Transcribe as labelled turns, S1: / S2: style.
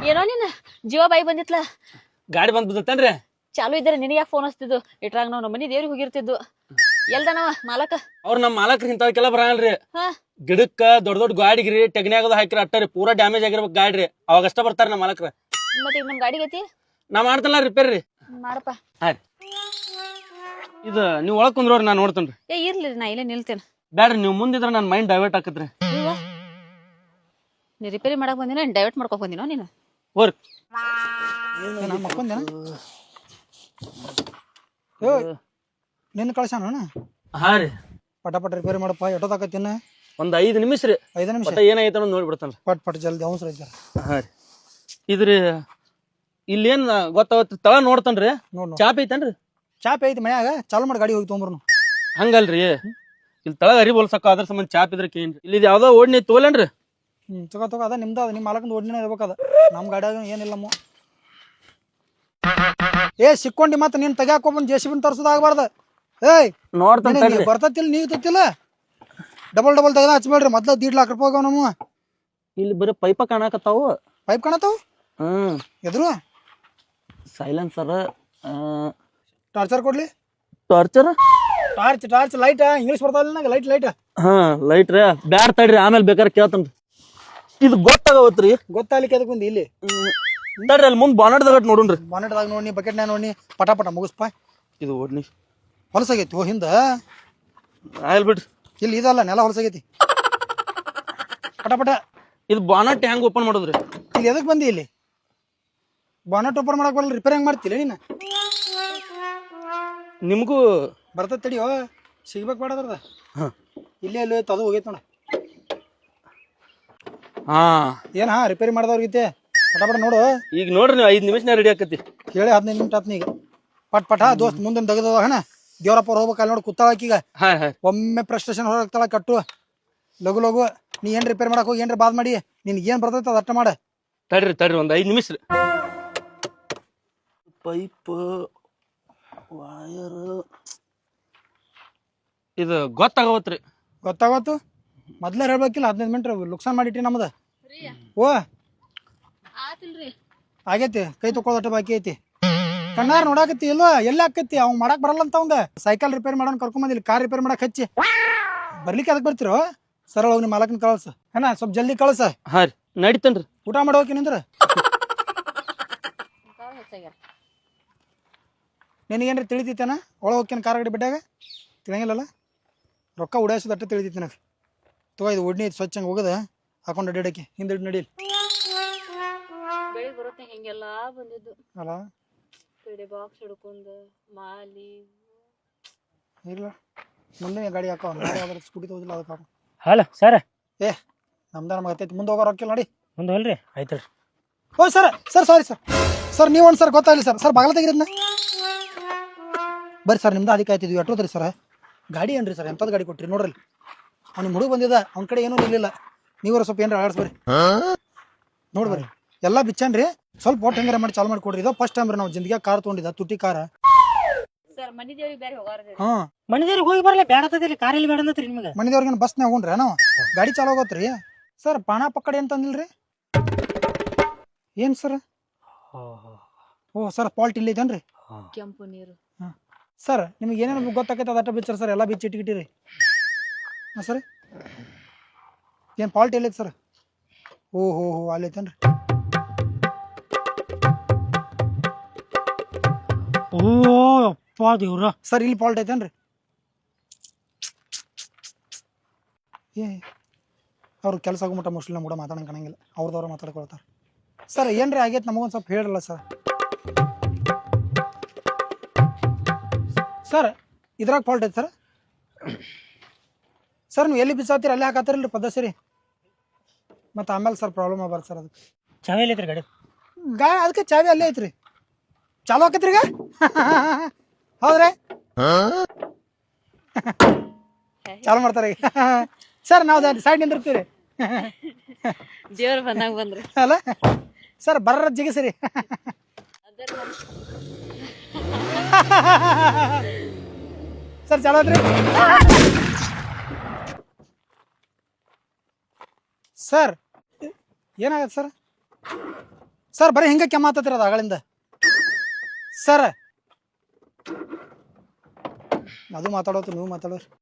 S1: ಏನೋ ನೀನ್ ಜೀವ ಬಾಯಿ ಬಂದಿತ್ಲ.
S2: ಗಾಡಿ ಬಂದ್ ಬಿದ್ದತ್ತೇನ್ರಿ?
S1: ಚಾಲು ಇದ್ರೆ ನಿನಗೆ ಯಾಕೆ ಫೋನ್ ಹಚ್ತಿದ್ದು? ಇಟ್ರಾಗ ನಾವು ನಮ್ಮ ಮನಿ ದೇವ್ರಿಗೆ ಹೋಗಿರ್ತಿದ್ದು. ಎಲ್ದನವ ಮಾಲಕ?
S2: ಅವ್ರ ನಮ್ಮ ಮಾಲಕ್ರಿ ಇಂಥವಕ್ಕೆಲ್ಲ ಬರಲ್ರಿ.
S1: ಹಾ
S2: ಗಿಡಕ್ಕ ದೊಡ್ಡ ದೊಡ್ಡ ಗಾಡಿಗ್ರಿ ಟೆಗ್ನ್ಯಾಗದ ಹಾಕಿರಿ ಅಟ್ಟರಿ ಪೂರಾ ಡ್ಯಾಮೇಜ್ ಆಗಿರ್ಬೇಕು ಗಾಡ್ರಿ. ಅವಾಗ ಅಷ್ಟ ಬರ್ತಾರ ನಮ್ಮ ಮಾಲಕ್ರ.
S1: ಮತ್ತೆ ಈಗ ನಮ್ ಗಾಡಿಗೆ ಐತಿ
S2: ನಾ ಮಾಡ್ತಲ್ಲ ರಿಪೇರಿ.
S1: ಮಾಡಪ್ಪ.
S2: ಹಾ ರೀ. ಇದು ನೀವ್ ಒಳಗ್ ಕುಂದ್ರೋರಿ ನಾನ್ ನೋಡ್ತೇನ್ರಿ.
S1: ಇರ್ಲಿ ನಾ ಇಲ್ಲೇ ನಿಲ್ತೇನೆ.
S2: ಬ್ಯಾಡ್ರಿ ನೀವ್ ಮುಂದಿದ್ರ ನನ್ ಮೈಂಡ್ ಡೈವರ್ಟ್ ಆಕತ್ರಿ.
S1: ನೀ ರಿಪೇರಿ ಮಾಡಕ್ ಬಂದಿನ ಡೈವರ್ಟ್ ಮಾಡ್ಕೊಕ್ ಬಂದಿನೋ ನೀನು?
S2: ಹೋರಿ
S3: ನಿನ್ನ ಕಳ್ಸಾನ
S2: ಹಾ ರೀ.
S3: ಪಟ ಪಟ ರಿಪೇರಿ ಮಾಡಪ್ಪ. ಎಷ್ಟೊತ್ತಾಕತ್ತಿನ?
S2: ಒಂದ್ 5 ನಿಮಿಷ ರೀ.
S3: 5 ನಿಮಿಷ
S2: ಏನಾಯ್ತ ಅನ್ನೋದ್ ನೋಡ್ಬಿಡ್ತಾನ.
S3: ಪಟ್ ಪಟ್ ಜಲ್ದಿ ಅವಸರ ಐತೆ.
S2: ಹಾ ರೀ. ಇದ್ರಿ ಇಲ್ಲೇನ್ ಗೊತ್ತಾಗತ್ರಿ ತಳ ನೋಡ್ತಾನ್ರಿ.
S3: ನೋಡ್
S2: ಚಾಪ್ ಐತೇನ್ರಿ?
S3: ಚಾಪ್ ಐತಿ ಮನ್ಯಾಗ. ಚಾಲು ಮಾಡಿ ಗಾಡಿ ಹೋಗಿ ತೊಗೊಂಬರ್ನು.
S2: ಹಂಗಲ್ರಿ, ಇಲ್ಲಿ ತಳಗ ಅರಿ ಬೋಲ್ಸಕ್ಕ ಅದ್ರ ಸಂಬಂಧ ಚಾಪ್ ಇದ್ರ ಕೇನ್ರಿ. ಇಲ್ಲಿ ಯಾವ್ದೋ ಓಡ್ನಿ ತೋಲೇನ್ರಿ?
S3: ತಗೋ ಅದ ನಿಮ್ದ. ಅದ ನಿಮ್ಮ ಮಾಲಕಂದ ಓಡಿನ ಇರ್ಬೇಕದ. ನಮ್ಮ ಗಾಡಿಯಾಗ ಏನಿಲ್ಲಮ್ಮ. ಸಿಕ್ಕೊಂಡಿ ಮತ್ತ ನೀನ್ ತೆಗ್ಯಾಕೊಂಡ್ ಜೆಸಿಬಿನ್ ತರ್ಸೋದ್ ಆಗ್ಬಾರ್ದ.
S2: ನೋಡ್ತಾನ
S3: ಬರ್ತತಿಲ್ ನೀವ್ ತತ್ತಿಲ್ಲ. ಡಬಲ್ ತೆಗ್ದ ಹಚ್ಬೇಡ್ರಿ. ಮೊದ್ಲ 1.5 ಲಕ್ಷ ರೂಪಾಯಿ ಹೋಗವ ನಮ್ಮ.
S2: ಇಲ್ಲಿ ಬರೀ ಪೈಪ ಕಾಣಕತ್ತಾವು.
S3: ಪೈಪ್ ಕಾಣತಾವ ಎದ್ರು.
S2: ಸೈಲೆನ್ಸರ್,
S3: ಟಾರ್ಚರ್ ಕೊಡ್ಲಿ.
S2: ಟಾರ್ಚರ್,
S3: ಟಾರ್ಚ್ ಲೈಟ್ ಇಂಗ್ಲಿಷ್ ಬರ್ತಾವಿಲ್ಲ. ಲೈಟ್
S2: ಹಾ ಲೈಟ್ ರೀ. ಬ್ಯಾಡ್ ತಡ್ರಿ ಆಮೇಲೆ ಬೇಕಾದ್ರೆ ಕೇಳ್ತನ್ರಿ. ಇದು ಗೊತ್ತಾಗವತ್ರಿ.
S3: ಗೊತ್ತಾಗ್ಲಿಕ್ಕೆ ಅದಕ್ಕೆ ಬಂದಿ ಇಲ್ಲಿ.
S2: ತಡ್ರಿ ಅಲ್ಲಿ ಮುಂದ್ ಬಾನಟ್ದಾಗ ನೋಡುನ್ರಿ.
S3: ಬಾನೆಟ್ದಾಗ ನೋಡಿ, ಬಕೆಟ್ನ್ಯಾಗ ನೋಡಿ, ಪಟ ಪಟ ಮುಗಿಸ್ಪ.
S2: ಇದು ಓಡ್ನಿ
S3: ಹೊಲಸಾಗೈತಿ. ಹಿಂದ
S2: ಆಯ್ಲ್ ಬಿಡ್ರಿ.
S3: ಇಲ್ಲಿ ಇದಲ್ಲ, ನೆಲ ಹೊಲಸಾಗೈತಿ. ಪಟ ಪಟ.
S2: ಇದು ಬಾನಟ್ ಹೆಂಗ್ ಓಪನ್ ಮಾಡೋದ್ರಿ?
S3: ಇಲ್ಲಿ ಎದಕ್ ಬಂದಿ? ಇಲ್ಲಿ ಬಾನೆಟ್ ಓಪನ್ ಮಾಡಕ್ ಬರಲ್ಲ. ರಿಪೇರ್ ಹೆಂಗ್ ಮಾಡ್ತಿಲ್ಲ ನೀನು?
S2: ನಿಮ್ಗೂ
S3: ಬರ್ತದ ತಡಿಯೋ. ಸಿಗ್ಬೇಕು ಬೇಡದ್ರದ. ಇಲ್ಲೇ ಅಲ್ಲಿ ಅದು ಹೋಗೈತಿ ನೋಡ.
S2: ಹಾ
S3: ಏನ್ ರಿಪೇರಿ ಮಾಡ್ದವ್ರಿಗೈತೆ. ಪಟ ಪಟ ನೋಡು.
S2: ಈಗ ನೋಡ್ರಿ ನೀವು 5 ನಿಮಿಷ ರೆಡಿ ಆಕತಿ.
S3: ಹೇಳಿ 15 ನಿಮಿಷ ಆತ್ನ ಈಗ. ಪಟ್ ಪಟ ದೋಸ್ತ್ ಮುಂದಿನ ತೆಗದವ ಹಣ. ದೇವ್ರಪ್ಪ ಹೋಗ್ಬೇಕು. ಅಲ್ಲಿ ನೋಡಿ ಕೂತಾಳಕೀಗ. ಒಮ್ಮೆ ಫ್ರಸ್ಟ್ರೇಷನ್ ಹೊರಗ್ತಾಳ. ಕಟ್ಟು ಲಗು. ನೀ ಏನ್ ರಿಪೇರ್ ಮಾಡಕ್ ಹೋಗಿ ಏನ್ರ ಬಾದ್ ಮಾಡಿ ನಿನ್ಗೆ ಏನ್ ಬರ್ತೈತೆ ಅದ ಅಟ್ಟ ಮಾಡ.
S2: ತಡ್ರಿ ಒಂದ್ 5 ನಿಮಿಷ ರೀ. ಪೈಪ್, ವಯರ್ ಇದು ಗೊತ್ತಾಗವತ್ರಿ.
S3: ಗೊತ್ತಾಗತ್ತು. ಮೊದ್ಲೇ ಹೇಳ್ಬೇಕಿಲ್ಲ. 15 ಮಿನಿಟ್ ಲುಕ್ಸಾನ್ ಮಾಡಿಟ್ರಿ ನಮ್ದ. ಓ ಆಗೈತಿ. ಕೈ ತಕೊಳ್ಳೋಟ ಬಾಕಿ ಐತಿ. ಕಣ್ಣಾರ ನೋಡಾಕತ್ತಿ ಇಲ್ವಾ? ಎಲ್ಲಿ ಆಕತಿ? ಅವ್ನು ಮಾಡಕ್ ಬರಲ್ಲ ಅಂತ. ಅವಂಗ ಸೈಕಲ್ ರಿಪೇರ್ ಮಾಡೋನ್ ಕರ್ಕೊಂಬಂದಿಲ್ಲ. ಕಾರ್ ರಿಪೇರ್ ಮಾಡಕ್ ಹಚ್ಚಿ ಬರ್ಲಿಕ್ಕೆ ಅದಕ್ಕೆ ಬರ್ತಿರೋ? ಸರಳ ಹೋಗಿ ನಿಮ್ಮ ಮಾಲಕನ ಕಳ್ಸ. ಸ್ವಲ್ಪ ಜಲ್ದಿ ಕಳ್ಸ.
S2: ಹಾ ರೀ ನಡಿತನ್ರಿ.
S3: ಊಟ ಮಾಡೋಕೆ ನಿಂದ್ರ. ನಿನಗೇನ್ರಿ ತಿಳಿತೈತೇನ? ಒಳ ಹೋಗ್ತೇನೆ ಕಾರ್ ಗಡಿ ಬಿಟ್ಟಾಗ ತಿಳಿಯಂಗಿಲ್ಲಲ್ಲ. ರೊಕ್ಕ ಉಡಾಯಿಸೋದು ಅಟ್ಟ ತಿಳಿತೈತಿ ನನಗೆ. ತಗೋ ಇದು ಒಡ್ನಿ ಸ್ವಚ್ಛ ಹಂಗೆ ಹೋಗದ ಹಾಕೊಂಡು ಅಡ್ಡಾಡಕ್ಕೆ ಹಿಂದೆ ನಡೀಲಿ.
S1: ಹಿಂಗೆಲ್ಲ ಬಂದಿದ್ದು
S3: ಅಲ್ಲ
S1: ಬಾಕ್ಸ್ ಹಿಡ್ಕೊಂಡು ಮಾಲಿ
S3: ಇಲ್ಲ. ಮುಂದೆ ಗಾಡಿ ಹಾಕೋ. ಯಾವ್ದಾರು ಸ್ಕೂಟಿ ತಗೋದಿಲ್ಲ ಅದಕ್ಕೆ ಹಾಕೋ.
S2: Hello sir.
S3: ನಮ್ದ ನಮ್ಗೆ ಹತ್ತೈತಿ. ಮುಂದೆ ಹೋಗೋ ರೊಕ್ಕ ನೋಡಿ.
S2: ಮುಂದೆ ಹೋಲ್ರಿ. ಆಯ್ತು.
S3: ಓ ಸರ್ ಸಾರಿ ಸರ್ ನೀವು ಒಂದು ಸರ್ ಗೊತ್ತಾಗಲಿ ಸರ್ ಬಾಗಲ ತೆಗಿರದ್ನ. ಬರ್ರಿ ಸರ್ ನಿಮ್ದು ಅದಕ್ಕೆ ಆಯ್ತಿದ್ವಿ. ಎಟ್ಟೋದ್ರಿ ಸರ್ ಗಾಡಿ ಏನ್ರಿ ಸರ್? ಎಂಥದ್ದು ಗಾಡಿ ಕೊಟ್ರಿ ನೋಡ್ರಿ. ಅವ್ನ ಹುಡುಗ ಬಂದಿದ್ದ. ಅವ್ನ ಕಡೆ ಏನೂ ಇರಲಿಲ್ಲ. ನೀವ್ರ ಸ್ವಲ್ಪ ಏನಾರ ಆಡಿಸ್ಬರ್ರಿ. ನೋಡ್ಬರ್ರಿ ಎಲ್ಲ ಬಿಚ್ಚನ್ರಿ. ಸ್ವಲ್ಪ ಒಟ್ಟು ಹೆಂಗಾರ ಮಾಡಿ ಚಾಲು ಮಾಡಿ ಕೊಡ್ರಿ. ಇದು ಫಸ್ಟ್ ಟೈಮ್ ರೀ ನಾವು ಜಿಂದಗಿ ಕಾರ್ ತೊಗೊಂಡಿದ್ದ. ತುಟಿ ಕಾರ.
S1: ಮನಿ ದೇವ್ರಿಗೆ ಬೇರೆ ಹೋಗಾರ.
S2: ಮನಿ ದೇವ್ರಿಗೆ ಹೋಗಿ ಬರ್ಲಿ. ಬೇಡತೈತಿ ಕಾರ್ ಎಲ್ಲಿ ಬೇಡ ಅಂದ್ರಿ ನಿಮ್ಗೆ?
S3: ಮನಿ ದೇವ್ರಿಗೆ ಬಸ್ನಾಗ ಹೋಗ್ರಿ ನಾವು. ಗಾಡಿ ಚಾಲು ಹೋಗತ್ರಿ ಸರ್. ಪಾಣ ಪಕ್ಕಡೆ ಅಂತ ಅಂದಿಲ್ರಿ. ಏನ್ ಸರ್? ಓ ಸರ್ ಪಾಲ್ಟ್ ಇಲ್ಲಿ ಐತೇನ್ರಿ?
S1: ಕೆಂಪು ನೀರು.
S3: ಸರ್ ನಿಮ್ಗೆ ಏನೇನು ಗೊತ್ತಾಕೈತೆ ಅದಟ್ಟ ಬಿಚ್ಚರ್ ಸರ್. ಎಲ್ಲ ಬಿಚ್ಚಿ ಇಟ್ಟಿರಿ. ಹಾಂ ಸರ್. ಏನು ಪಾಲ್ಟ್ ಎಲ್ಲೈತೆ ಸರ್? ಓಹೋ ಅಲ್ಲಿ ಐತೇನ್ರಿ?
S2: ಓ ದೇವ್ರ.
S3: ಸರ್ ಇಲ್ಲಿ ಪಾಲ್ಟ್ ಐತೇನ್ರಿ? ಅವ್ರು ಕೆಲಸ ಆಗೋಮಟ್ಟ ಮೋಸ್ಟ್ಲಿ ನಮ್ಮ ಕೂಡ ಮಾತಾಡಂಗೆ ಕಾಣಂಗಿಲ್ಲ. ಅವ್ರದವ್ರು ಮಾತಾಡ್ಕೊಳ್ತಾರೆ. ಸರ್ ಏನ್ರಿ ಆಗೈತೆ ನಮಗೊಂದು ಸ್ವಲ್ಪ ಹೇಳಿರಲ್ಲ ಸರ್. ಸರ್ ಇದ್ರಾಗ ಫಾಲ್ಟ್ ಐತೆ ಸರ್ ನೀವು ಎಲ್ಲಿ ಬಿಸಾತೀರಿ ಅಲ್ಲೇ ಹಾಕತ್ತಿರಲ್ರಿ ಪದ್ಧತಿ. ಮತ್ತು ಆಮೇಲೆ ಸರ್ ಪ್ರಾಬ್ಲಮ್ ಆಗ್ಬಾರ್ದು ಸರ್. ಅದಕ್ಕೆ
S2: ಚಾವಿ ಐತ್ರಿ ಗಾಡಿ?
S3: ಅದಕ್ಕೆ ಚಾವಿ ಅಲ್ಲೇ ಐತ್ರಿ. ಚಾಲು ಆಕತ್ರಿ ಈಗ? ಹೌದ್ರಿ ಚಾಲು ಮಾಡ್ತಾರೆ ಈಗ. ಸರ್ ನಾವು ಸೈಡ್ ನಿಂದಿರ್ತೀವಿ.
S1: ದೇವ್ರು ಬಂದಾಗ ಬಂದ್ರಿ
S3: ಅಲ್ಲ ಸರ್. ಬರ್ರ ಜಿಗಿಸ್ರಿ. ಸರ್ ಚಾಲು ಆದ್ರಿ ಸರ್. ಏನಾಗತ್ತೆ ಸರ್? ಸರ್ ಬರೀ ಹಿಂಗೆ ಕೆಮ್ಮಾತಿರೋದು ಆಗಳಿಂದ ಸರ್. ಅದು ಮಾತಾಡೋದು ನೀವು ಮಾತಾಡೋರು.